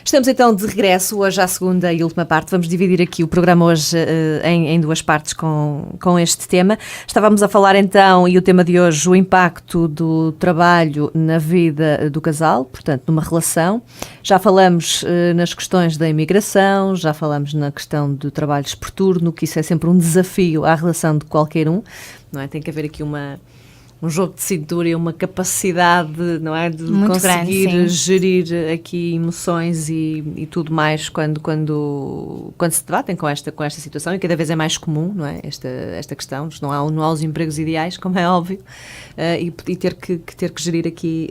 Estamos então de regresso hoje à segunda e última parte. Vamos dividir aqui o programa hoje em duas partes com este tema. Estávamos a falar então, e o tema de hoje, o impacto do trabalho na vida do casal, portanto, numa relação. Já falamos nas questões da imigração, já falamos na questão do trabalho por turno, que isso é sempre um desafio à relação de qualquer um, não é? Tem que haver aqui um jogo de cintura e uma capacidade, não é, de muito conseguir grande, gerir aqui emoções e tudo mais quando se debatem com esta situação, e cada vez é mais comum, não é, esta questão. Não há os empregos ideais, como é óbvio, e ter que gerir aqui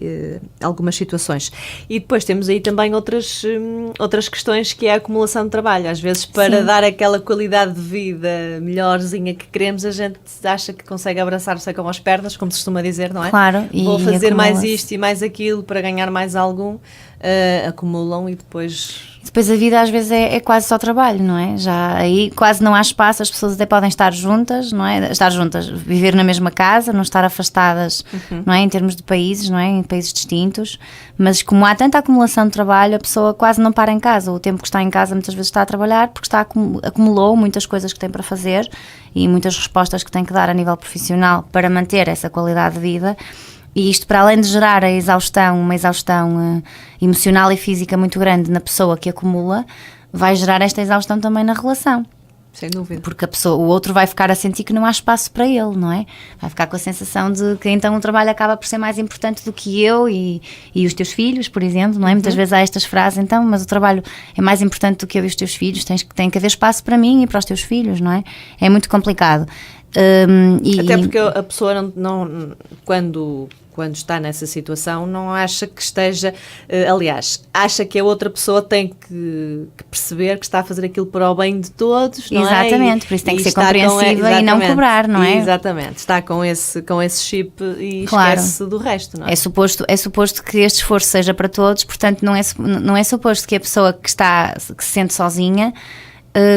algumas situações. E depois temos aí também outras questões, que é a acumulação de trabalho. Às vezes, para dar aquela qualidade de vida melhorzinha que queremos, a gente acha que consegue abraçar-se com as pernas, como se costuma dizer, não é? Claro. Vou fazer mais isto e mais aquilo para ganhar mais algum. Acumulam e depois... Depois a vida às vezes é quase só trabalho, não é? Já aí quase não há espaço, as pessoas até podem estar juntas, não é? Estar juntas, viver na mesma casa, não estar afastadas, não é? Em termos de países, não é? Em países distintos, mas como há tanta acumulação de trabalho, a pessoa quase não para em casa. O tempo que está em casa muitas vezes está a trabalhar porque acumulou muitas coisas que tem para fazer e muitas respostas que tem que dar a nível profissional para manter essa qualidade de vida. E isto, para além de gerar uma exaustão emocional e física muito grande na pessoa que acumula, vai gerar esta exaustão também na relação. Sem dúvida. Porque o outro vai ficar a sentir que não há espaço para ele, não é? Vai ficar com a sensação de que então o trabalho acaba por ser mais importante do que eu e os teus filhos, por exemplo, não é? Muitas vezes há estas frases, então, mas o trabalho é mais importante do que eu e os teus filhos, tem que haver espaço para mim e para os teus filhos, não é? É muito complicado. Até porque a pessoa não quando está nessa situação, não acha que esteja... aliás, acha que a outra pessoa tem que perceber que está a fazer aquilo para o bem de todos, não é? Exatamente, por isso tem que ser compreensiva e não cobrar, não é? Exatamente, está com esse chip e esquece do resto, não é? É suposto que este esforço seja para todos, portanto não é suposto que a pessoa que se sente sozinha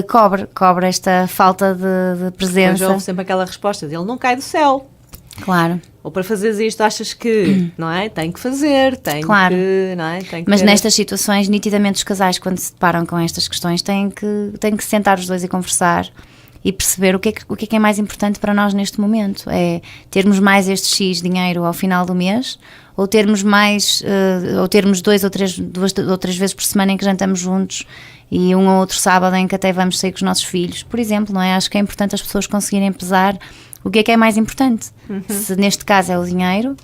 cobre esta falta de presença. Pois houve sempre aquela resposta dele, não cai do céu. Claro. Ou para fazeres isto achas que, não é? Tem que fazer, claro. Não é? Tem que Mas nestas situações, nitidamente os casais, quando se deparam com estas questões, têm que sentar os dois e conversar e perceber o que é mais importante para nós neste momento. É termos mais este X dinheiro ao final do mês, ou termos mais, ou termos duas ou três vezes por semana em que jantamos juntos e um ou outro sábado em que até vamos sair com os nossos filhos, por exemplo, não é? Acho que é importante as pessoas conseguirem pesar o que é mais importante. Se neste caso é o dinheiro,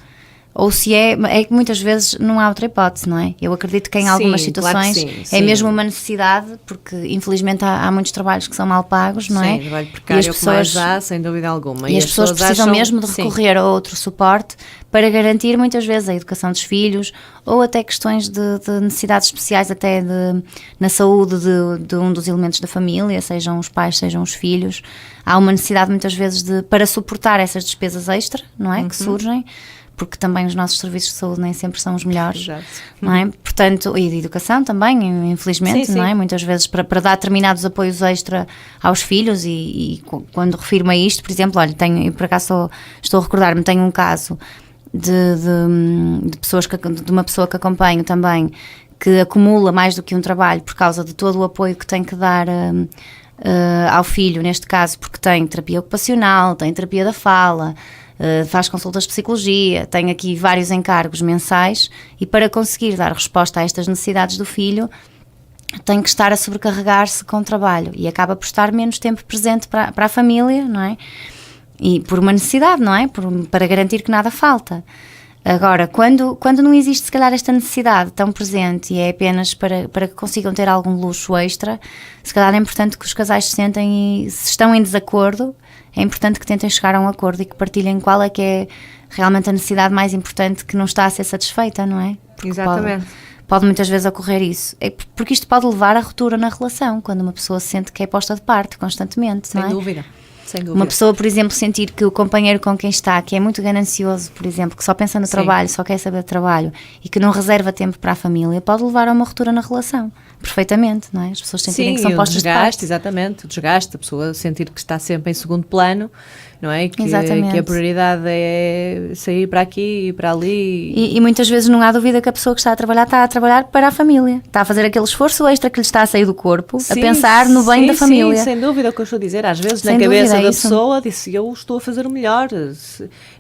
ou se é que muitas vezes não há outra hipótese, não é? Eu acredito que em algumas situações claro que é mesmo uma necessidade, porque infelizmente há muitos trabalhos que são mal pagos, não é? Sim, trabalho precário, e as pessoas, mais há, sem dúvida alguma. E as pessoas precisam mesmo de recorrer a outro suporte para garantir muitas vezes a educação dos filhos, ou até questões de necessidades especiais, até na saúde de um dos elementos da família, sejam os pais, sejam os filhos. Há uma necessidade muitas vezes para suportar essas despesas extra, não é? Que surgem, porque também os nossos serviços de saúde nem sempre são os melhores. Exato. Não é? Portanto, e de educação também, infelizmente, não é? Muitas vezes para dar determinados apoios extra aos filhos, e quando refiro-me a isto, por exemplo, olha, por acaso estou a recordar-me, tenho um caso de uma pessoa que acompanho também, que acumula mais do que um trabalho por causa de todo o apoio que tem que dar ao filho, neste caso, porque tem terapia ocupacional, tem terapia da fala, faz consultas de psicologia, tem aqui vários encargos mensais, e para conseguir dar resposta a estas necessidades do filho tem que estar a sobrecarregar-se com o trabalho e acaba por estar menos tempo presente para a família, não é? E por uma necessidade, não é? Para garantir que nada falta. Agora, quando não existe se calhar esta necessidade tão presente e é apenas para que consigam ter algum luxo extra, se calhar é importante que os casais se sentem, e se estão em desacordo, é importante que tentem chegar a um acordo e que partilhem qual é que é realmente a necessidade mais importante que não está a ser satisfeita, não é? Porque exatamente. Pode muitas vezes ocorrer isso. Porque isto pode levar à ruptura na relação, quando uma pessoa sente que é posta de parte constantemente, não é? Sem dúvida. Uma pessoa, por exemplo, sentir que o companheiro com quem está, que é muito ganancioso, por exemplo, que só pensa no trabalho, só quer saber de trabalho e que não reserva tempo para a família, pode levar a uma ruptura na relação. Perfeitamente, não é? As pessoas sentirem que são postas de parte. Exatamente, o desgaste, a pessoa sentir que está sempre em segundo plano não é? Que Exatamente. a prioridade é sair para aqui e para ali. E muitas vezes não há dúvida que a pessoa que está a trabalhar para a família. Está a fazer aquele esforço extra que lhe está a sair do corpo, a pensar no bem da família. Sim, sem dúvida, é o que eu estou a dizer. Às vezes, Sem na cabeça dúvida, da isso. pessoa, disse, eu estou a fazer o melhor,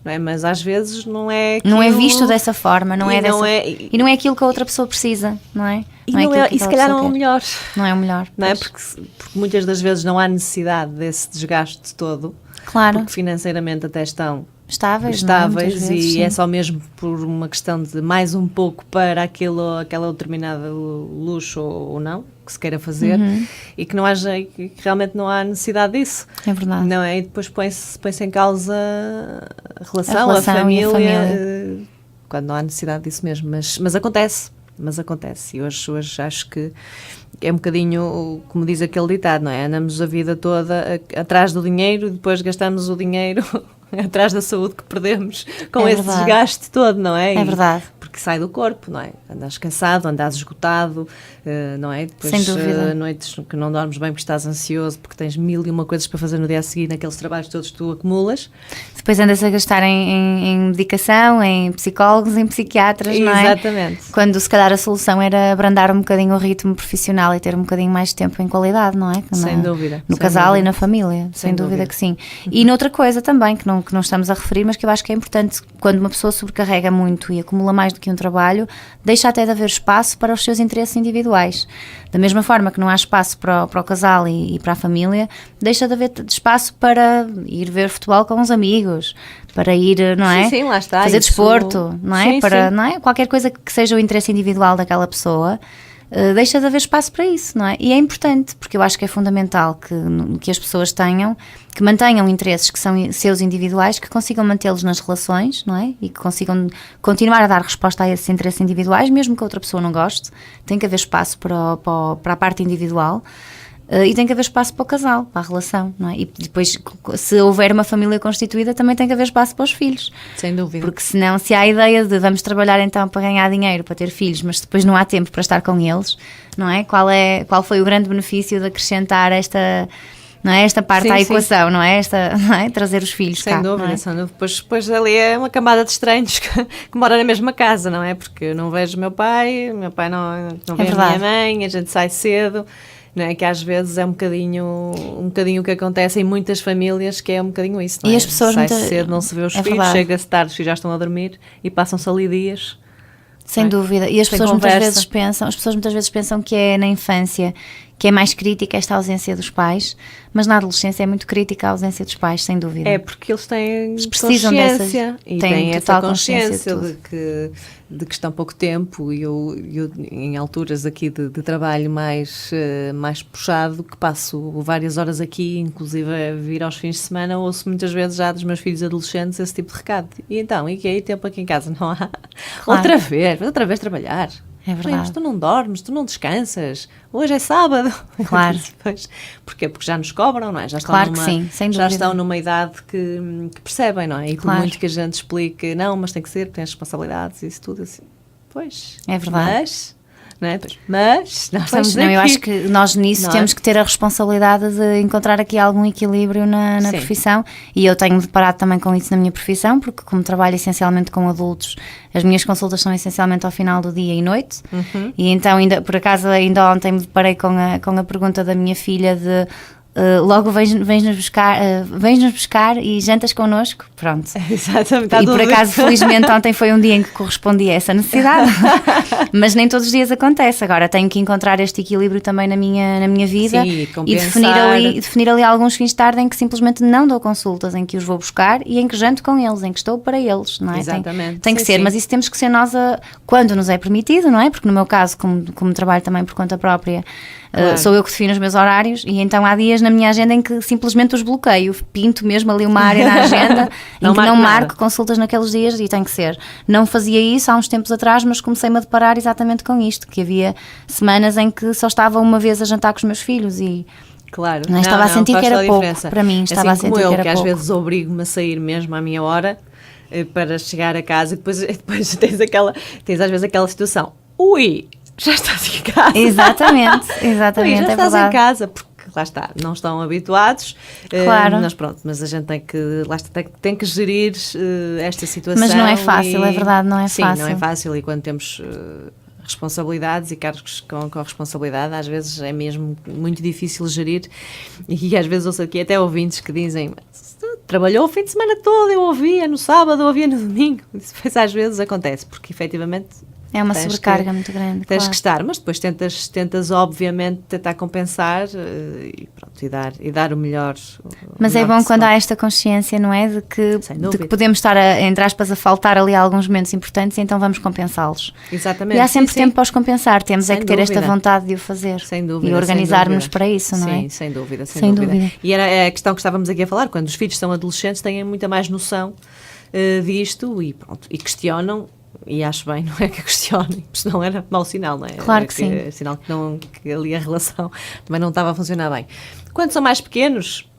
não é? Mas às vezes não é aquilo... Não é visto dessa forma, e não é aquilo que a outra pessoa precisa, não é? E se calhar não é o melhor. Não é o melhor. Não é? Porque muitas das vezes não há necessidade desse desgaste todo. Claro. Porque financeiramente até estão estáveis e sim. é só mesmo por uma questão de mais um pouco para aquela determinada luxo ou não que se queira fazer, e que não haja, que realmente não há necessidade disso. É verdade. Não é? E depois põe-se em causa a relação, a família. Quando não há necessidade disso mesmo, mas acontece. E hoje acho que é um bocadinho, como diz aquele ditado, não é? Andamos a vida toda atrás do dinheiro e depois gastamos o dinheiro atrás da saúde que perdemos com esse desgaste todo, não é? É verdade. Porque sai do corpo, não é? Andas cansado, andas esgotado, não é? Depois, sem dúvida. Noites que não dormes bem porque estás ansioso, porque tens 1001 coisas para fazer no dia a seguir, naqueles trabalhos todos que tu acumulas. Depois andas a gastar em medicação, em psicólogos, em psiquiatras, não é? Exatamente. Quando se calhar a solução era abrandar um bocadinho o ritmo profissional e ter um bocadinho mais de tempo em qualidade, não é? Sem dúvida. No casal e na família, sem dúvida que sim. E noutra coisa também, que não estamos a referir, mas que eu acho que é importante, quando uma pessoa sobrecarrega muito e acumula mais do que um trabalho, deixa até de haver espaço para os seus interesses individuais. Da mesma forma que não há espaço para o casal e para a família, deixa de haver espaço para ir ver futebol com os amigos, para ir, não é? Sim, lá está. Fazer desporto, não é? Sim, para, não é? Qualquer coisa que seja o interesse individual daquela pessoa, deixa de haver espaço para isso, não é? E é importante, porque eu acho que é fundamental que as pessoas que mantenham interesses que são seus individuais, que consigam mantê-los nas relações, não é? E que consigam continuar a dar resposta a esses interesses individuais, mesmo que a outra pessoa não goste. Tem que haver espaço para a parte individual. E tem que haver espaço para o casal, para a relação, não é? E depois, se houver uma família constituída, também tem que haver espaço para os filhos. Sem dúvida. Porque senão, se há a ideia de vamos trabalhar então para ganhar dinheiro, para ter filhos, mas depois não há tempo para estar com eles, não é? Qual foi o grande benefício de acrescentar esta parte à equação, não é? Não é? Trazer os filhos sem cá. Dúvida, não é? sem dúvida. Depois ali é uma camada de estranhos que moram na mesma casa, não é? Porque eu não vejo o meu pai não vê a minha mãe, a gente sai cedo. Não é? Que às vezes é um bocadinho o que acontece em muitas famílias, que é um bocadinho isso, não é? E as pessoas sai cedo, não se vê os filhos, chega-se tarde, os filhos já estão a dormir e passam-se ali dias. Sem dúvida. E as pessoas muitas vezes pensam que é na infância que é mais crítica esta ausência dos pais, mas na adolescência é muito crítica a ausência dos pais, sem dúvida. É porque eles têm consciência e têm essa consciência de que estão pouco tempo, e eu em alturas aqui de trabalho mais puxado, que passo várias horas aqui, inclusive a vir aos fins de semana, ouço muitas vezes já dos meus filhos adolescentes esse tipo de recado. E então, e que aí tempo aqui em casa não há? Claro. Outra vez trabalhar. É verdade. Mas tu não dormes, tu não descansas, hoje é sábado. Claro. Porquê? Porque já nos cobram, não é? Já estão numa idade que percebem, não é? E por muito que a gente explique, não, mas tem que ser, tens responsabilidades e isso tudo assim. Pois. É verdade. Mas nós estamos aqui. Eu acho que nós nisso temos que ter a responsabilidade de encontrar aqui algum equilíbrio na profissão, e eu tenho deparado também com isso na minha profissão, porque como trabalho essencialmente com adultos, as minhas consultas são essencialmente ao final do dia e noite, e então por acaso ainda ontem me deparei com a pergunta da minha filha de logo vens-nos buscar e jantas connosco, pronto. Exatamente. E por acaso, felizmente, ontem foi um dia em que correspondi a essa necessidade, mas nem todos os dias acontece. Agora tenho que encontrar este equilíbrio também na minha vida. Sim, e definir ali alguns fins de tarde em que simplesmente não dou consultas, em que os vou buscar e em que janto com eles, em que estou para eles, não é? Exatamente. Tem que ser, mas isso temos que ser nós quando nos é permitido, não é? Porque no meu caso, como trabalho também por conta própria, claro. Sou eu que defino os meus horários, e então há dias na minha agenda em que simplesmente os bloqueio, pinto mesmo ali uma área na agenda em que não marco consultas naqueles dias, e tem que ser. Não fazia isso há uns tempos atrás, mas comecei-me a deparar exatamente com isto, que havia semanas em que só estava uma vez a jantar com os meus filhos e claro. Estava a sentir que era pouco para mim, estava assim a sentir que era pouco. Às vezes obrigo-me a sair mesmo à minha hora para chegar a casa, e depois tens às vezes aquela situação, já estás em casa. Exatamente, já estás em casa, porque lá está, não estão habituados. Claro. Mas a gente tem que gerir esta situação. Mas não é fácil, é verdade, não é sim, fácil. Não é fácil, e quando temos responsabilidades e cargos com responsabilidade, às vezes é mesmo muito difícil gerir, e às vezes ouço aqui até ouvintes que dizem: trabalhou o fim de semana todo, eu ouvia no sábado, eu ouvia no domingo. Isso depois às vezes acontece, porque efetivamente é uma sobrecarga muito grande. Tens claro. que estar, mas depois tentas obviamente tentar compensar e dar o melhor. Mas é bom quando há esta consciência, não é? De que podemos estar, entre aspas, a faltar ali alguns momentos importantes, e então vamos compensá-los. Exatamente. E há sempre tempo para os compensar, temos sem é que ter dúvida. esta vontade de o fazer. Sem dúvida. E organizarmos para isso, não é? Sim, sem dúvida. Sem dúvida. E era a questão que estávamos aqui a falar, quando os filhos são adolescentes têm muita mais noção disto e questionam. E acho bem, não é que questionem, senão era mau sinal, não é? Claro que sim. É sinal que ali a relação também não estava a funcionar bem. Quando são mais pequenos,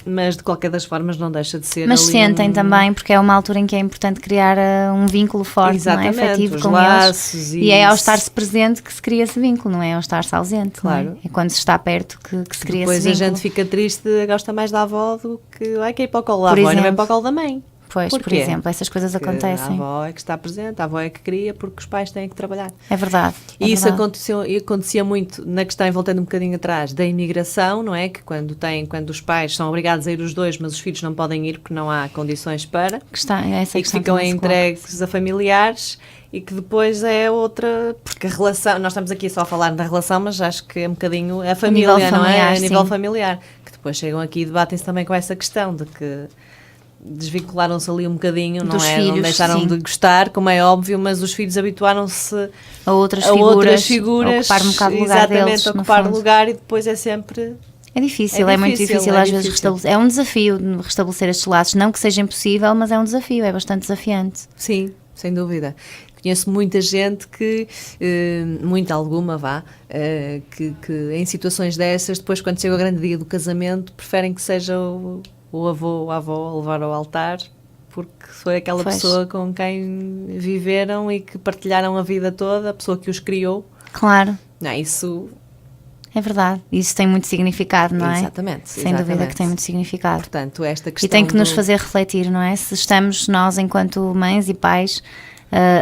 mas de qualquer das formas não deixa de ser. Mas sentem também, porque é uma altura em que é importante criar um vínculo forte, não é? Afetivo com eles. E é ao estar-se presente que se cria esse vínculo, não é? Ao estar-se ausente, claro. Não é? É quando se está perto que se cria esse vínculo. Depois a gente fica triste, gosta mais da avó do que quer ir para o colo da avó, não é para o colo da mãe. Pois, por exemplo, essas coisas porque acontecem. A avó é que está presente, a avó é que cria, porque os pais têm que trabalhar. É verdade. E isso acontecia muito na questão, voltando um bocadinho atrás, da imigração, não é? Que quando os pais são obrigados a ir os dois, mas os filhos não podem ir porque não há condições para. E que ficam entregues a familiares. E que depois é outra, porque a relação, nós estamos aqui só a falar da relação, mas acho que é um bocadinho a família, não é? A nível familiar. Que depois chegam aqui e debatem-se também com essa questão de que desvincularam-se ali um bocadinho, não é? Filhos, não deixaram de gostar, como é óbvio, mas os filhos habituaram-se a outras figuras, a ocupar um bocado o lugar deles, ocupar o lugar, e depois é sempre... É difícil, é muito difícil às vezes restabelecer. É um desafio restabelecer estes laços, não que seja impossível, mas é um desafio, é bastante desafiante. Sim, sem dúvida. Conheço muita gente que, que em situações dessas, depois quando chega o grande dia do casamento, preferem que seja o avô ou a avó a levar ao altar, porque foi aquela pessoa com quem viveram e que partilharam a vida toda, a pessoa que os criou. Claro. Não, isso... É verdade, isso tem muito significado, não é? Exatamente. Sem dúvida que tem muito significado. Portanto, esta questão e tem que nos fazer refletir, não é? Se estamos nós, enquanto mães e pais,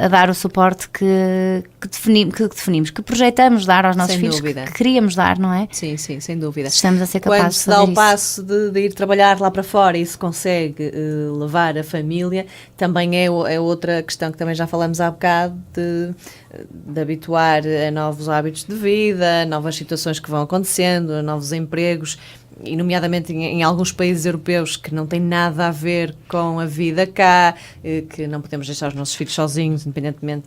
a dar o suporte que definimos, que projetamos dar aos nossos filhos, que queríamos dar, não é? Sim, sem dúvida. Se estamos a ser capazes de fazer isso. Quando se dá o passo de ir trabalhar lá para fora e se consegue levar a família, também é outra questão que também já falamos há bocado, de habituar a novos hábitos de vida, a novas situações que vão acontecendo, a novos empregos, e nomeadamente em alguns países europeus que não têm nada a ver com a vida cá, que não podemos deixar os nossos filhos sozinhos, independentemente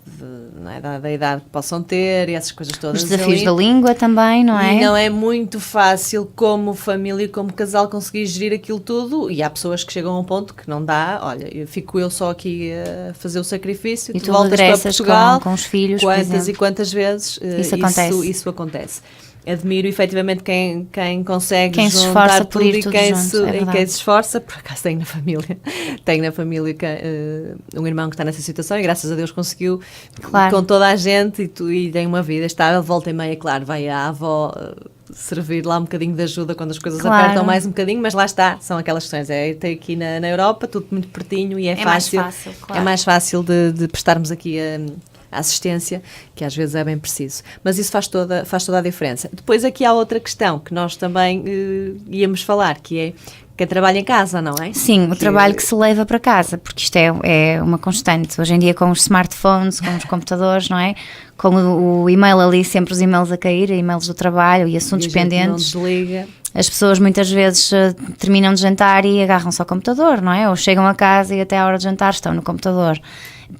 da idade que possam ter, e essas coisas todas. Os desafios da língua também, não é? E não é muito fácil como família, como casal, conseguir gerir aquilo tudo, e há pessoas que chegam a um ponto que não dá, olha, fico eu só aqui a fazer o sacrifício, e tu voltas para Portugal, com os filhos, quantas e quantas vezes isso acontece. Admiro efetivamente quem consegue juntar tudo e quem se esforça. Por acaso tenho na família um irmão que está nessa situação e graças a Deus conseguiu, com toda a gente, e tem uma vida estável, volta e meia, claro, vai a avó servir lá um bocadinho de ajuda quando as coisas apertam mais um bocadinho, mas lá está, são aquelas questões, tem aqui na Europa tudo muito pertinho e é fácil, claro. É mais fácil de prestarmos aqui a assistência, que às vezes é bem preciso. Mas isso faz toda a diferença. Depois aqui há outra questão que nós também íamos falar, que é quem trabalha em casa, não é? Sim, o trabalho que se leva para casa, porque isto é uma constante. Hoje em dia com os smartphones, com os computadores, não é? Com o e-mail ali, sempre os e-mails a cair, e-mails do trabalho e assuntos pendentes. Não desliga. As pessoas muitas vezes terminam de jantar e agarram-se ao computador, não é? Ou chegam a casa e até à hora de jantar estão no computador.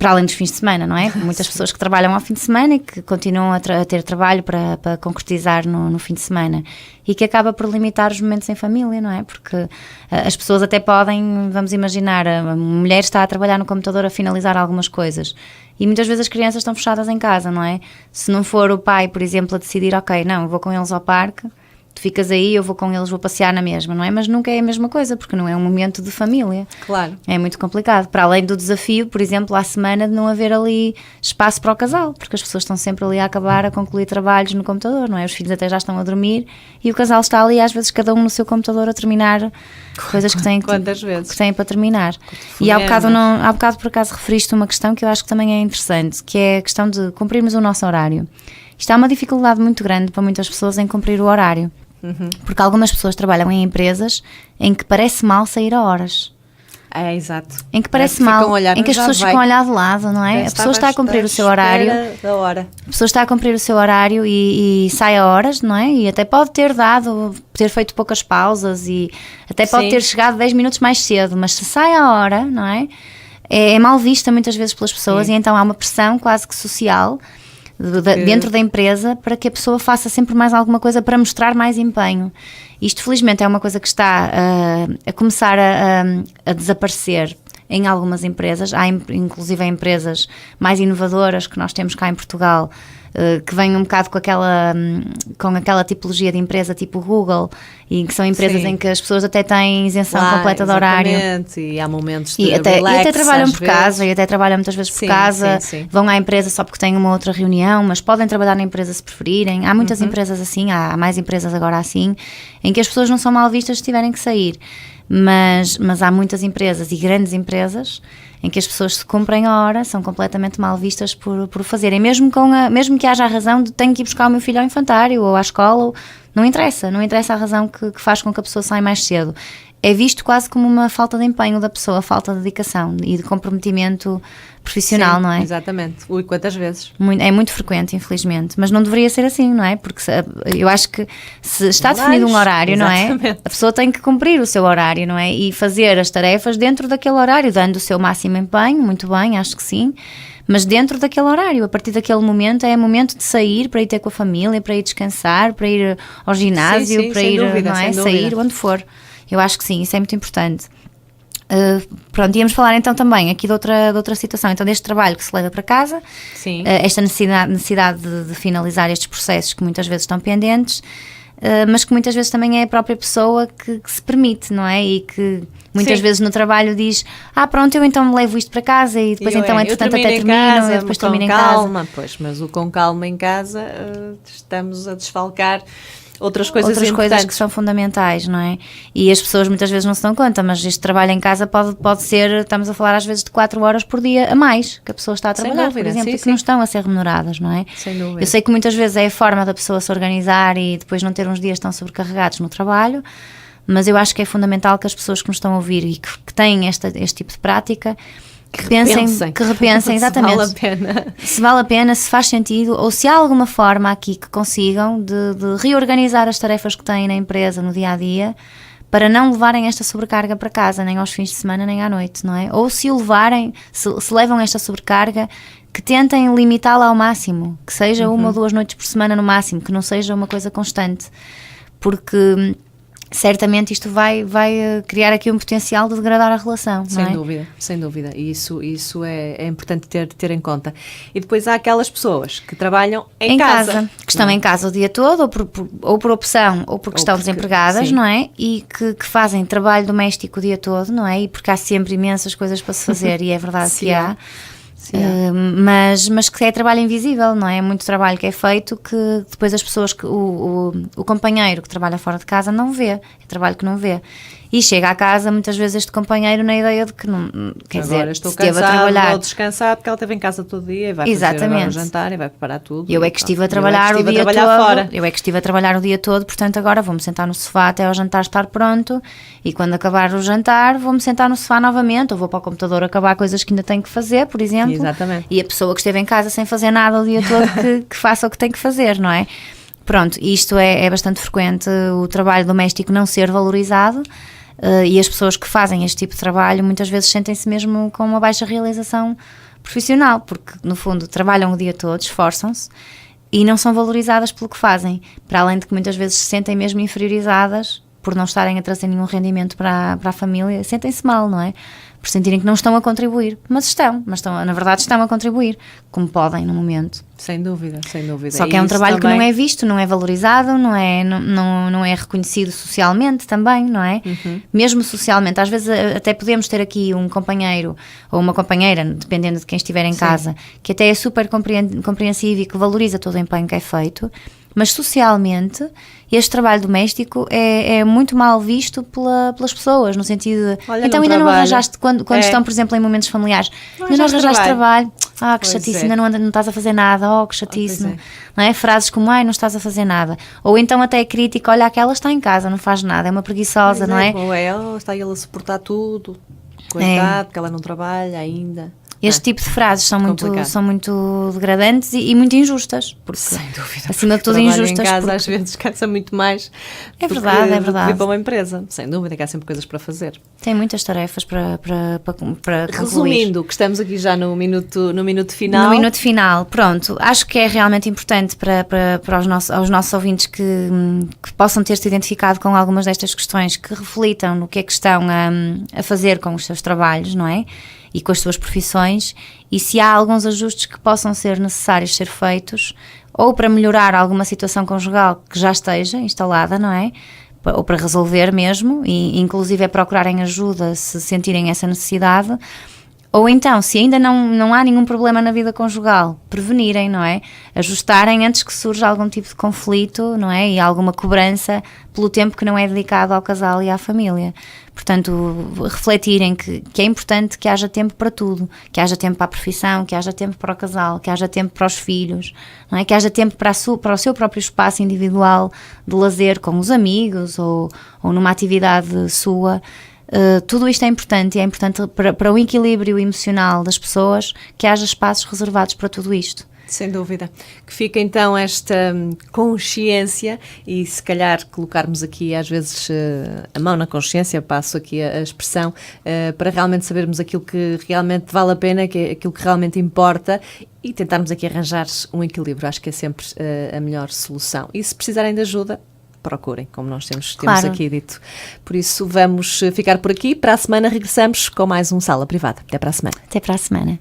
Para além dos fins de semana, não é? Muitas pessoas que trabalham ao fim de semana e que continuam a ter trabalho para concretizar no fim de semana e que acaba por limitar os momentos em família, não é? Porque as pessoas até podem, vamos imaginar, a mulher está a trabalhar no computador a finalizar algumas coisas e muitas vezes as crianças estão fechadas em casa, não é? Se não for o pai, por exemplo, a decidir, ok, não, vou com eles ao parque, tu ficas aí, eu vou com eles, vou passear na mesma, não é? Mas nunca é a mesma coisa, porque não é um momento de família. Claro. É muito complicado. Para além do desafio, por exemplo, à semana de não haver ali espaço para o casal, porque as pessoas estão sempre ali a acabar, a concluir trabalhos no computador, não é? Os filhos até já estão a dormir e o casal está ali, às vezes, cada um no seu computador a terminar coisas que têm, Quantas vezes? Que têm para terminar. E há bocado, por acaso, referiste uma questão que eu acho que também é interessante, que é a questão de cumprirmos o nosso horário. Isto há uma dificuldade muito grande para muitas pessoas em cumprir o horário. Porque algumas pessoas trabalham em empresas em que parece mal sair a horas. É, exato. Em que parece mal, em que as pessoas ficam a olhar de lado, não é? A pessoa está a cumprir o seu horário. A pessoa está a cumprir o seu horário e sai a horas, não é? E até pode ter feito poucas pausas e até pode ter chegado 10 minutos mais cedo, mas se sai a hora, não é? É mal vista muitas vezes pelas pessoas. Sim. E então há uma pressão quase que social dentro da empresa para que a pessoa faça sempre mais alguma coisa para mostrar mais empenho. Isto felizmente é uma coisa que está a começar a desaparecer em algumas empresas. Há inclusive empresas mais inovadoras que nós temos cá em Portugal, que vêm um bocado com aquela tipologia de empresa tipo Google, e que são empresas em que as pessoas até têm isenção completa de horário. E há momentos de e até trabalham por casa, e até trabalham muitas vezes por casa, vão à empresa só porque têm uma outra reunião, mas podem trabalhar na empresa se preferirem. Há muitas empresas assim, há mais empresas agora assim, em que as pessoas não são mal vistas se tiverem que sair. Mas há muitas empresas e grandes empresas em que as pessoas se cumprem a hora, são completamente mal vistas por fazerem, mesmo que haja a razão de tenho que ir buscar o meu filho ao infantário ou à escola, não interessa a razão que faz com que a pessoa saia mais cedo. É visto quase como uma falta de empenho da pessoa, falta de dedicação e de comprometimento profissional, não é? Exatamente. Ui, quantas vezes? É muito frequente, infelizmente. Mas não deveria ser assim, não é? Porque eu acho que se está definido um horário, não é? A pessoa tem que cumprir o seu horário, não é? E fazer as tarefas dentro daquele horário, dando o seu máximo empenho, muito bem, acho que sim. Mas dentro daquele horário, a partir daquele momento, é momento de sair, para ir ter com a família, para ir descansar, para ir ao ginásio, para ir, dúvida, não é? Sair onde for. Eu acho que sim, isso é muito importante. Pronto, íamos falar então também aqui de outra situação, então deste trabalho que se leva para casa, esta necessidade de finalizar estes processos que muitas vezes estão pendentes, mas que muitas vezes também é a própria pessoa que se permite, não é? E que muitas vezes no trabalho diz, pronto, eu então levo isto para casa e depois entretanto até termino e depois termino em casa. Pois, mas o com calma em casa estamos a desfalcar outras coisas que são fundamentais, não é? E as pessoas muitas vezes não se dão conta, mas este trabalho em casa pode ser, estamos a falar às vezes de 4 horas por dia a mais que a pessoa está a trabalhar, por exemplo, e que não estão a ser remuneradas, não é? Sem dúvida. Eu sei que muitas vezes é a forma da pessoa se organizar e depois não ter uns dias tão sobrecarregados no trabalho, mas eu acho que é fundamental que as pessoas que nos estão a ouvir e que têm este tipo de prática que repensem exatamente se vale a pena, se faz sentido, ou se há alguma forma aqui que consigam de reorganizar as tarefas que têm na empresa no dia a dia para não levarem esta sobrecarga para casa, nem aos fins de semana nem à noite, não é? Ou se o levarem, se levam esta sobrecarga, que tentem limitá-la ao máximo, que seja 1 ou 2 noites por semana no máximo, que não seja uma coisa constante, porque certamente isto vai criar aqui um potencial de degradar a relação, não é? Sem dúvida, e isso é importante ter em conta. E depois há aquelas pessoas que trabalham em casa, que estão em casa o dia todo, ou por opção, ou porque estão desempregadas, não é? E que fazem trabalho doméstico o dia todo, não é? E porque há sempre imensas coisas para se fazer, e é verdade que há. Mas que é trabalho invisível, não é? Muito trabalho que é feito que depois as pessoas, o companheiro que trabalha fora de casa não vê, é trabalho que não vê. E chega à casa muitas vezes este companheiro na ideia de que não, quer agora dizer, estou se cansado, esteve a trabalhar, vou descansar porque ela esteve em casa todo dia e vai fazer agora o jantar e vai preparar tudo. Eu é que estive a trabalhar o dia todo, fora. Eu é que estive a trabalhar o dia todo, portanto agora vou-me sentar no sofá até ao jantar estar pronto, e quando acabar o jantar vou-me sentar no sofá novamente, ou vou para o computador acabar coisas que ainda tenho que fazer, por exemplo. Exatamente. E a pessoa que esteve em casa sem fazer nada o dia todo que faça o que tem que fazer, não é? Pronto, isto é bastante frequente, o trabalho doméstico não ser valorizado. E as pessoas que fazem este tipo de trabalho muitas vezes sentem-se mesmo com uma baixa realização profissional, porque no fundo trabalham o dia todo, esforçam-se e não são valorizadas pelo que fazem, para além de que muitas vezes se sentem mesmo inferiorizadas por não estarem a trazer nenhum rendimento para a família, sentem-se mal, não é? por sentirem que não estão a contribuir, mas na verdade estão a contribuir, como podem no momento. Sem dúvida, sem dúvida. Só que é um trabalho que não é visto, não é valorizado, não é reconhecido socialmente também, não é? Mesmo socialmente, às vezes até podemos ter aqui um companheiro ou uma companheira, dependendo de quem estiver em casa, que até é super compreensivo e que valoriza todo o empenho que é feito, mas socialmente este trabalho doméstico é muito mal visto pelas pessoas, no sentido de, então ainda não arranjaste, quando estão, por exemplo, em momentos familiares, ainda não arranjaste trabalho, que chatice, ainda não estás a fazer nada, que chatice, não é? Frases como, não estás a fazer nada, ou então até a crítica, olha, aquela está em casa, não faz nada, é uma preguiçosa, não é? Ou está ele a suportar tudo, coitado, porque ela não trabalha ainda. Este tipo de frases são muito degradantes e muito injustas. Porque, sem dúvida. Acima de tudo, injustas. Em casa, às vezes, cansa muito mais. É verdade, é verdade. Para uma empresa. Sem dúvida, que há sempre coisas para fazer. Tem muitas tarefas para concluir. Resumindo, que estamos aqui já no minuto final. No minuto final, pronto. Acho que é realmente importante para aos nossos ouvintes que possam ter-se identificado com algumas destas questões, que reflitam no que é que estão a fazer com os seus trabalhos, não é? E com as suas profissões, e se há alguns ajustes que possam ser necessários ser feitos, ou para melhorar alguma situação conjugal que já esteja instalada, não é? Ou para resolver mesmo, e inclusive é procurarem ajuda se sentirem essa necessidade, ou então, se ainda não há nenhum problema na vida conjugal, prevenirem, não é? Ajustarem antes que surja algum tipo de conflito, não é? E alguma cobrança pelo tempo que não é dedicado ao casal e à família. Portanto, refletirem que é importante que haja tempo para tudo, que haja tempo para a profissão, que haja tempo para o casal, que haja tempo para os filhos, não é? Que haja tempo para o seu próprio espaço individual de lazer com os amigos ou numa atividade sua. Tudo isto é importante, e é importante para o equilíbrio emocional das pessoas que haja espaços reservados para tudo isto. Sem dúvida. Que fica então esta consciência e se calhar colocarmos aqui às vezes a mão na consciência, passo aqui a expressão, para realmente sabermos aquilo que realmente vale a pena, aquilo que realmente importa, e tentarmos aqui arranjar um equilíbrio. Acho que é sempre a melhor solução. E se precisarem de ajuda, procurem, como nós temos aqui dito. Por isso vamos ficar por aqui. Para a semana regressamos com mais um Sala Privada. Até para a semana. Até para a semana.